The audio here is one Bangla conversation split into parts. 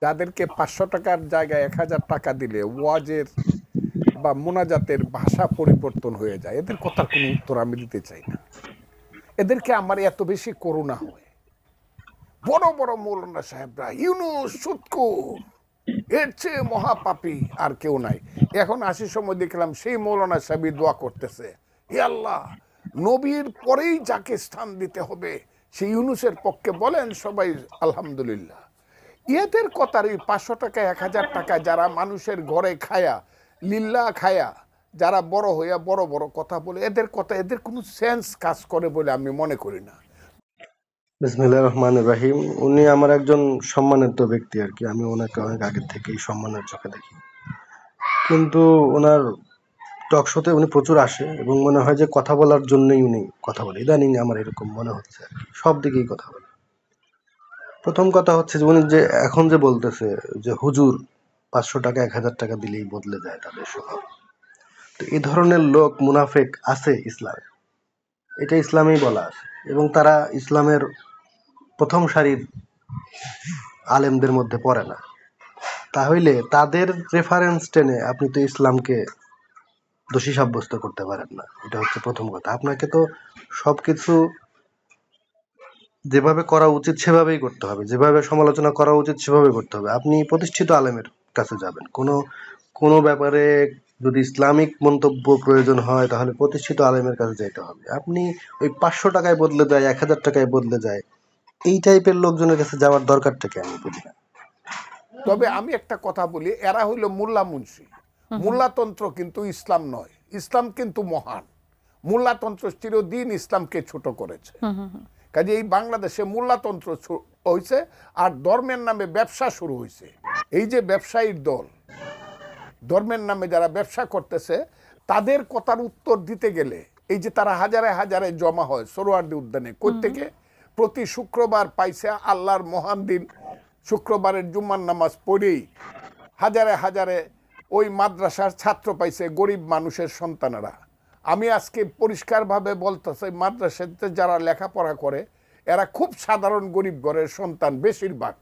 যাদেরকে 500 টাকার জায়গায় 1000 টাকা দিলে ওয়াজের বা মোনাজাতের ভাষা পরিবর্তন হয়ে যায়, এদের কথার কোনো উত্তর আমি দিতে চাই না। এদেরকে আমার এত বেশি করুণা হয়। বড় বড় মৌলানা সাহেবরা ইউনূস সুৎকুর, এর চেয়ে মহাপাপী আর কেউ নাই। এখন আসার সময় দেখলাম সেই মৌলানা সাহেবই দোয়া করতেছে, হে আল্লাহ, নবীর পরেই যাকে স্থান দিতে হবে সেই ইউনূসের পক্ষে বলেন সবাই আলহামদুলিল্লাহ। এদের কথার এই 500 টাকা 1000 টাকা যারা মানুষের ঘরে খায়া লিল্লা খায়া যারা বড় হইয়া বড় বড় কথা বলে, এদের কথা এদের কোনো সেন্স কাজ করে বলে আমি মনে করি না। বিসমিল্লাহির রহমানির রহিম। উনি আমার একজন সম্মানিত ব্যক্তি আর কি, আমি ওনাকে অনেক আগে থেকেই সম্মানের চোখে দেখি, কিন্তু ওনার টক শোতে উনি প্রচুর আসে এবং মনে হয় যে কথা বলার জন্যই উনি কথা বলে। ইদানিং আমার এরকম মনে হচ্ছে আর কি, সব দিকেই কথা বলে। প্রথম কথা হচ্ছে যে উনি যে এখন যে বলতেছে যে হুজুর 500 টাকা 1000 টাকা দিলেই বদলে যায় তাদের স্বভাব, তো এই ধরনের লোক মুনাফেক আছে ইসলামে, এটা ইসলামেই বলা আছে এবং তারা ইসলামের প্রথম সারির আলেমদের মধ্যে পড়ে না। তাহলে তাদের রেফারেন্স টেনে আপনি তো ইসলামকে দোষী সাব্যস্ত করতে পারেন না। এটা হচ্ছে প্রথম কথা। আপনাকে তো সবকিছু যেভাবে করা উচিত সেভাবেই করতে হবে, যেভাবে সমালোচনা করা উচিত সেভাবে করতে হবে। আপনি প্রতিষ্ঠিত আলেমের কাছে যাবেন, কোনো কোনো ব্যাপারে যদি ইসলামিক মন্তব্য প্রয়োজন হয় তাহলে প্রতিষ্ঠিত আলেমের কাছে যাইতে হবে। আপনি ওই 500 টাকায় বদলে যায়, 1000 টাকায় বদলে যায়, এই টাইপের লোকজনের কাছে যাওয়ার দরকারটাকে আমি বুঝি না। তবে আমি একটা কথা বলি, এরা হইল মোল্লা মুন্সি। মোল্লাতন্ত্র কিন্তু ইসলাম নয়, ইসলাম কিন্তু মহান। মোল্লাতন্ত্র চিরদিন ইসলামকে ছোট করেছে। কাজে এই বাংলাদেশে মোল্লাতন্ত্র হয়েছে আর ধর্মের নামে ব্যবসা শুরু হয়েছে। এই যে ব্যবসায়ীর দল, ধর্মের নামে যারা ব্যবসা করতেছে, তাদের কথার উত্তর দিতে গেলে এই যে তারা হাজারে হাজারে জমা হয় সোহরাওয়ার্দী উদ্যানে, কোত্থেকে? প্রতি শুক্রবার পাইছে আল্লাহর মহান দিন, শুক্রবারের জুম্মার নামাজ পড়েই হাজারে হাজারে ওই মাদ্রাসার ছাত্র পাইছে, গরিব মানুষের সন্তানেরা। আমি আজকে পরিষ্কারভাবে বলতেছি, মাদ্রাসাতে যারা লেখাপড়া করে এরা খুব সাধারণ গরিব ঘরের সন্তান বেশিরভাগ।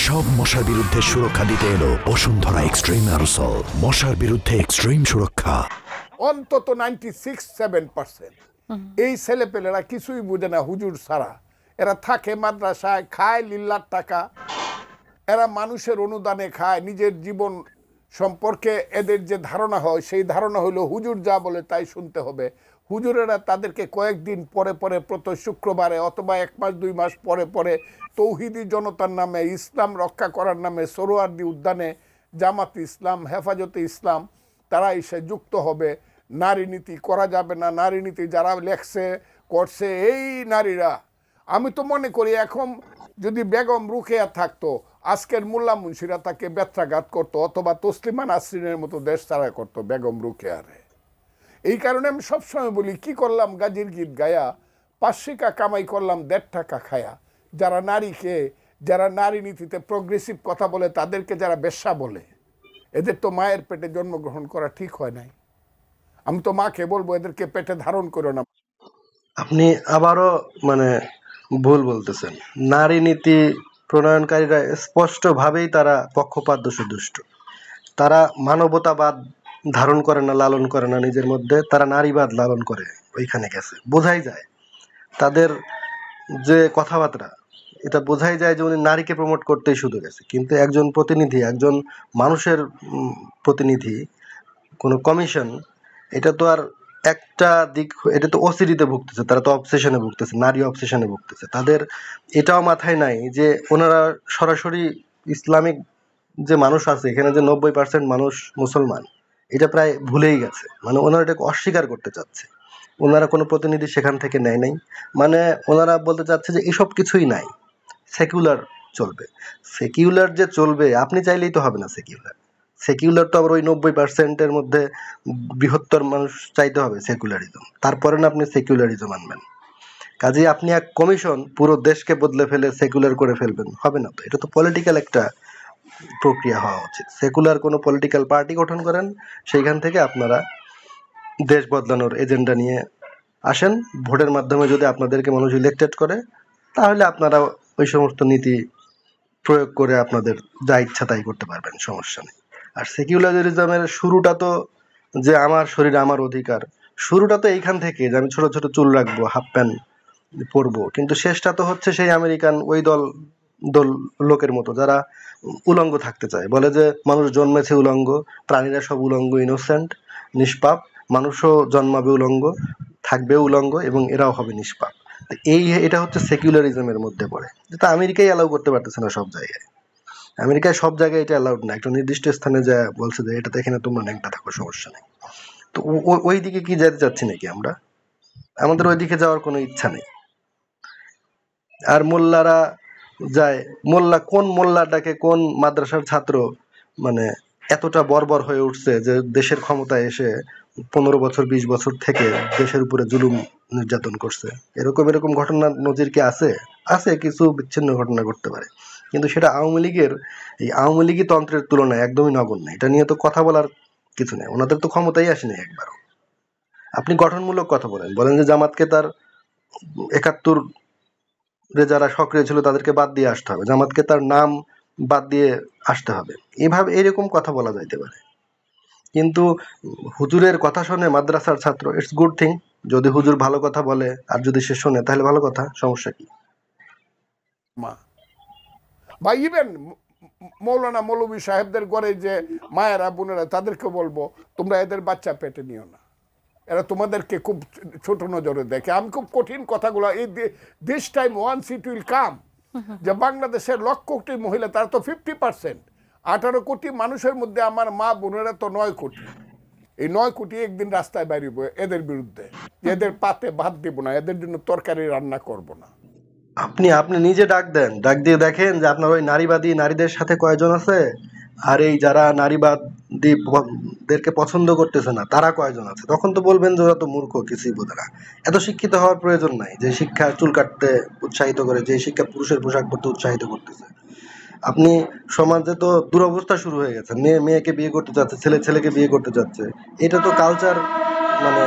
সব মশার বিরুদ্ধে সুরক্ষা দিতে এলো বসুন্ধরা এক্সট্রিম অ্যারোসল, মশার বিরুদ্ধে এক্সট্রিম সুরক্ষা। অন্তত 96-7% এই ছেলেপেলেরা কিছুই বুঝে না হুজুর ছাড়া। এরা থাকে মাদ্রাসায়, খায় লিল্লার টাকা, এরা মানুষের অনুদানে খায়। নিজের জীবন সম্পর্কে এদের যে ধারণা হয় সেই ধারণা হলো হুজুর যা বলে তাই শুনতে হবে। হুজুরেরা তাদেরকে কয়েকদিন পরে পরে প্রতি শুক্রবারে অথবা 1 মাস 2 মাস পরে পরে তৌহিদি জনতার নামে, ইসলাম রক্ষা করার নামে সোহরাওয়ার্দী উদ্যানে জামাতে ইসলাম, হেফাজতে ইসলাম তারা এসে যুক্ত হবে। নারী নীতি করা যাবে না, নারী নীতি যারা লেখছে করছে এই নারীরা। আমি তো মনে করি এখন যদি বেগম রুকেয়া থাকতো, আজকের মোল্লা মুন্সিরা তাকে ব্যত্রাঘাত করতো অথবা তসলিমা নাসরিনের মতো দেশ ছাড়া করতো বেগম রুকেয়ারে। এই কারণে আমি সবসময় বলি, কি করলাম গাজীর গীত গায়া, 5 কামাই করলাম 1.5 টাকা খায়া। যারা নারীকে, যারা নারী নীতিতে প্রোগ্রেসিভ কথা বলে, তাদেরকে যারা বেশ্যা বলে, এদের তো মায়ের পেটে জন্মগ্রহণ করা ঠিক হয় নাই। আমি তো মাকে বলবো এদেরকে পেটে ধারণ করো না। আপনি আবারও মানে ভুল বলতেছেন। নারী নীতি প্রণয়নকারীরা স্পষ্টভাবেই তারা পক্ষপাত দুষ্ট। তারা মানবতাবাদ ধারণ করে না, লালন করে না নিজের মধ্যে, তারা নারীবাদ লালন করে ওইখানে গেছে। বোঝাই যায় তাদের যে কথাবার্তা, এটা বোঝাই যায় যে উনি নারীকে প্রমোট করতেই শুধু গেছে। কিন্তু একজন প্রতিনিধি, একজন মানুষের প্রতিনিধি, কোনো কমিশন, এটা তো আর একটা দিক, এটা তো অসিরিতে ভুগতেছে, তারা তো অবসেশনে ভুগতেছে, নারী অবসেশনে ভুগতেছে। তাদের এটাও মাথায় নাই যে ওনারা সরাসরি ইসলামিক যে মানুষ আছে এখানে, যে 90% মানুষ মুসলমান, এটা প্রায় ভুলেই গেছে। মানে ওনারা এটাকে অস্বীকার করতে চাচ্ছে। ওনারা কোনো প্রতিনিধি সেখান থেকে নেয় নাই। মানে ওনারা বলতে চাচ্ছে যে এসব কিছুই নাই, সেকুলার চলবে। সেকুলার যে চলবে, আপনি চাইলেই তো হবে না সেকুলার। সেকুলার তো আবার ওই 90%-এর মধ্যে বৃহত্তর মানুষ চাইতে হবে সেকুলারিজম, তারপরে না আপনি সেকুলারিজম আনবেন। কাজেই আপনি এক কমিশন পুরো দেশকে বদলে ফেলে সেকুলার করে ফেলবেন, হবে না তো। এটা তো পলিটিক্যাল একটা প্রক্রিয়া হওয়া উচিত। সেকুলার কোনো পলিটিক্যাল পার্টি গঠন করেন, সেইখান থেকে আপনারা দেশ বদলানোর এজেন্ডা নিয়ে আসেন। ভোটের মাধ্যমে যদি আপনাদেরকে মানুষ ইলেক্টেড করে, তাহলে আপনারা ওই সমস্ত নীতি প্রয়োগ করে আপনাদের যা ইচ্ছা তাই করতে পারবেন, সমস্যা নেই। আর সেকুলারিজমের শুরুটা তো যে আমার শরীর আমার অধিকার, শুরুটা তো এইখান থেকে যে আমি ছোট ছোট চুল রাখবো, হাফ প্যান্ট পরবো, কিন্তু শেষটা তো হচ্ছে সেই আমেরিকান ওই দল দল লোকের মতো যারা উলঙ্গ থাকতে চায়, বলে যে মানুষ জন্মেছে উলঙ্গ, প্রাণীরা সব উলঙ্গ, ইনোসেন্ট, নিষ্পাপ, মানুষও জন্মাবে উলঙ্গ, থাকবে উলঙ্গ এবং এরাও হবে নিষ্পাপ। তো এটা হচ্ছে সেকুলারিজমের মধ্যে পড়ে, যেটা আমেরিকায় অ্যালাউ করতে পারতেছে না সব জায়গায়। আমেরিকায় সব জায়গায় এটা অ্যালাউড না, একটা নির্দিষ্ট স্থানে যা বলছে যে এটাতে এখানে তোমরা ন্যাংটা থাকো, সমস্যা নেই। তো ওই দিকে কি যেতে চাচ্ছি নাকি আমরা? আমাদের ওই দিকে যাওয়ার কোনো ইচ্ছা নেই। আর মোল্লারা যায়, কোন মোল্লাটাকে কোন মাদ্রাসার ছাত্র মানে এতটা বর্বর হয়ে উঠছে যে দেশের ক্ষমতায় এসে 15 বছর 20 বছর থেকে দেশের উপরে জুলুম নির্যাতন করছে? এরকম ঘটনা নজির কি আছে? আছে, কিছু বিচ্ছিন্ন ঘটনা ঘটতে পারে, কিন্তু সেটা আওয়ামী লীগই তন্ত্রের তুলনায় একদমই নগণ্য। এটা নিয়ে তো কথা বলার কিছু নেই, ওনাদের তো ক্ষমতাই আসেনি একবারও। আপনি গঠনমূলক কথা বলেন যে জামাতকে তার 71 যারা সক্রিয় ছিল তাদেরকে বাদ দিয়ে আসতে হবে, জামাতকে তার নাম বাদ দিয়ে আসতে হবে, এভাবে এরকম কথা বলা যাইতে পারে। কিন্তু হুজুরের কথা শুনে মাদ্রাসার ছাত্র, ইটস গুড থিং। যদি হুজুর ভালো কথা বলে আর যদি সে শোনে তাহলে ভালো কথা, সমস্যা কি? মা বা ইভেন মৌলানা মৌলভী সাহেবদের ঘরে যে মায়েরা বোনেরা, তাদেরকে বলবো তোমরা এদের বাচ্চা পেটে নিও না, এরা তোমাদেরকে খুব ছোট নজরে দেখে। আমি খুব কঠিন কথাগুলো, এই this time once it will come, যে বাংলাদেশের লক্ষ কোটি মহিলা, তারা তো 50%, 18 কোটি মানুষের মধ্যে আমার মা বোনেরা তো 9 কোটি। এই 9 কোটি একদিন রাস্তায় বেরিয়ে এদের বিরুদ্ধে, এদের পাতে ভাত দিব না, এদের জন্য তরকারি রান্না করব না। আপনি নিজে ডাক দেন, ডাক দিয়ে দেখেন যে আপনার ওই নারীবাদী নারীদের সাথে কয়জন আছে, আর এই যারা নারীবাদীদেরকে পছন্দ করতেছে না তারা কয়জন আছে। তখন তো বলবেন যে ওরা তো মূর্খ, কিছুই বোঝে না। এত শিক্ষিত হওয়ার প্রয়োজন নাই। যে শিক্ষা চুল কাটতে উৎসাহিত করে, যে শিক্ষা পুরুষের পোশাক পরতে উৎসাহিত করতেছে, আপনি সমাজে তো দুরবস্থা শুরু হয়ে গেছে। মেয়ে মেয়েকে বিয়ে করতে যাচ্ছে, ছেলে ছেলেকে বিয়ে করতে যাচ্ছে। এটা তো কালচার, মানে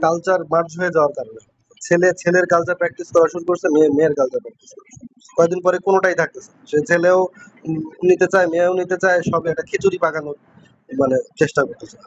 কালচার মার্জ হয়ে যাওয়ার কারণে ছেলে ছেলের কালচার প্র্যাকটিস করা শুরু করছে, মেয়ে মেয়ের কালচার প্র্যাকটিস করা শুরু করছে। কয়েকদিন পরে কোনোটাই থাকতেছে না। সে ছেলেও নিতে চায়, মেয়েও নিতে চায়, সব একটা খিচুড়ি পাকানোর চেষ্টা করতেছে।